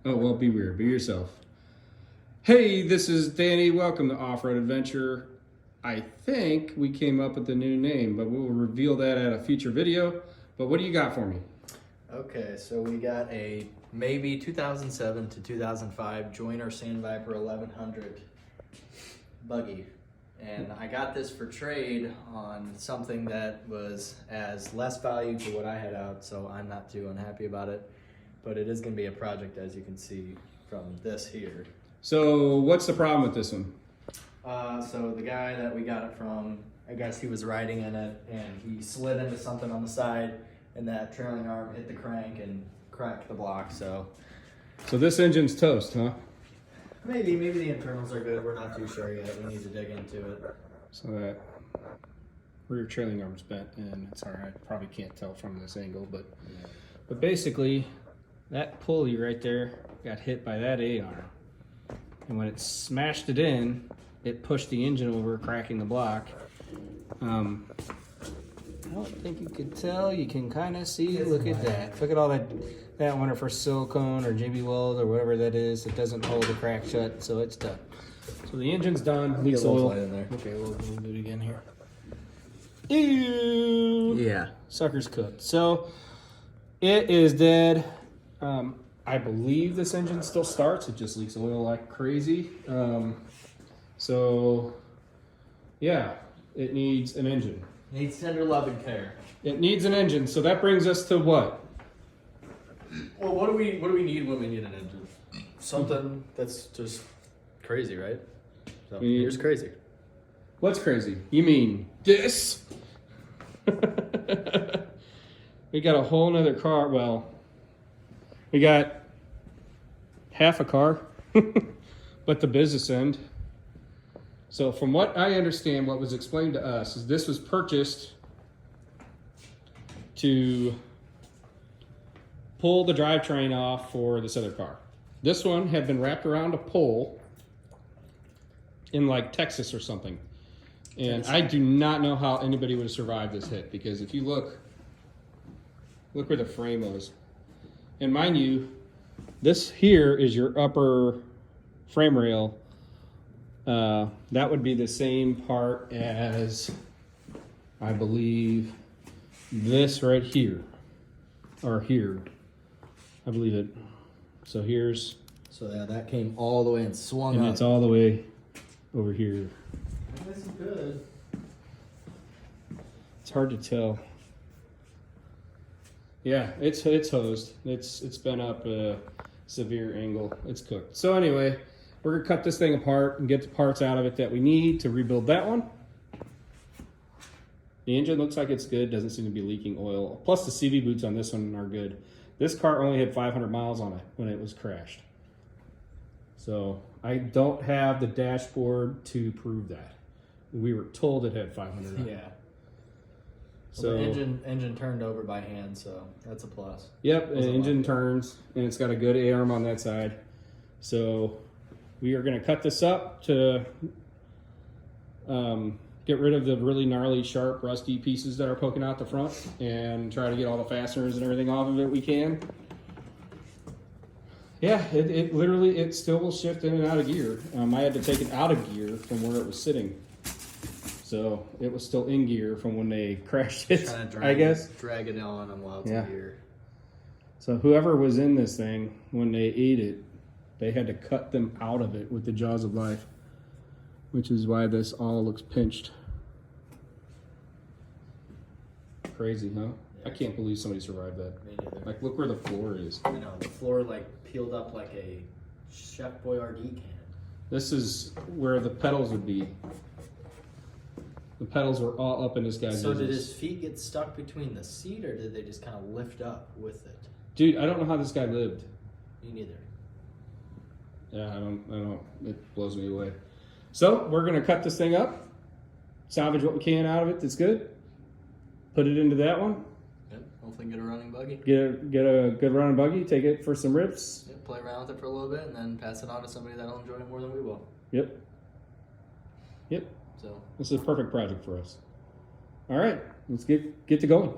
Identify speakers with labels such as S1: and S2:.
S1: Oh, well, be weird. Be yourself. Hey, this is Danny. Welcome to Off-Road Adventure. I think we came up with a new name, but we'll reveal that at a future video. But what do you got for me?
S2: Okay, so we got a maybe 2007 to 2005 Joyner Sand Viper 1100 buggy. And I got this for trade on something that was as less value to what I had out, so I'm not too unhappy about it. But it is going to be a project, as you can see from this here.
S1: So what's the problem with this one?
S2: So the guy that we got it from, I guess he was riding in it and he slid into something on the side and that trailing arm hit the crank and cracked the block. So
S1: this engine's toast, huh?
S2: maybe the internals are good. We're not too sure yet. We need to dig into it.
S1: So that rear trailing arm's bent, and it's all right. Probably can't tell from this angle, but basically that pulley right there got hit by that A-arm. And when it smashed it in, it pushed the engine over, cracking the block. I don't think you could tell. You can kind of see. Look at that. Look at all that one for silicone or JB Weld or whatever that is. It doesn't hold the crack shut, so it's done. So the engine's done. Leaks oil.
S2: In there.
S1: Okay, we'll do it again here. Ew.
S2: Yeah.
S1: Sucker's cooked. So it is dead. I believe this engine still starts. It just leaks oil like crazy. So yeah, it needs an engine.
S2: Needs tender love and care.
S1: It needs an engine. So that brings us to what?
S2: Well, what do we need when we need an engine? Something that's just crazy, right? So here's crazy.
S1: What's crazy? You mean this? We got a whole nother car. Well, we got half a car, but the business end. So from what I understand, what was explained to us is this was purchased to pull the drivetrain off for this other car. This one had been wrapped around a pole in like Texas or something. And I do not know how anybody would have survived this hit, because if you look where the frame was. And mind you, this here is your upper frame rail. That would be the same part as, I believe, this right here, or here. I believe it. So here's.
S2: So yeah, that came all the way and swung
S1: and
S2: up.
S1: It's all the way over here.
S2: This is good.
S1: It's hard to tell. Yeah, it's hosed. It's been up a severe angle. It's cooked. So anyway, we're gonna cut this thing apart and get the parts out of it that we need to rebuild that one. The engine looks like it's good. Doesn't seem to be leaking oil. Plus the CV boots on this one are good. This car only had 500 miles on it when it was crashed. So I don't have the dashboard to prove that. We were told it had 500 on it.
S2: Yeah.
S1: So
S2: Well, the engine turned over by hand, so that's a plus.
S1: Yep, the engine turns, and it's got a good A-arm on that side. So we are going to cut this up to get rid of the really gnarly, sharp, rusty pieces that are poking out the front, and try to get all the fasteners and everything off of it we can. Yeah, it literally, it still will shift in and out of gear. I had to take it out of gear from where it was sitting. So it was still in gear from when they crashed it, I guess.
S2: Drag it on while it's in gear.
S1: So whoever was in this thing, when they ate it, they had to cut them out of it with the jaws of life, which is why this all looks pinched. Crazy, huh? Yeah. I can't believe somebody survived that.
S2: Me neither.
S1: Like, look where the floor is.
S2: I know, the floor like peeled up like a Chef Boyardee can.
S1: This is where the pedals would be. The pedals were all up in this guy's
S2: So did his feet get stuck between the seat, or did they just kind of lift up with it?
S1: Dude, I don't know how this guy lived.
S2: Me neither.
S1: Yeah, I don't, it blows me away. So we're gonna cut this thing up, salvage what we can out of it that's good, put it into that one.
S2: Yep, hopefully get a running buggy.
S1: Get a good running buggy, take it for some rips.
S2: Yep, play around with it for a little bit, and then pass it on to somebody that'll enjoy it more than we will.
S1: Yep. Yep.
S2: So
S1: this is a perfect project for us. All right, let's get to going.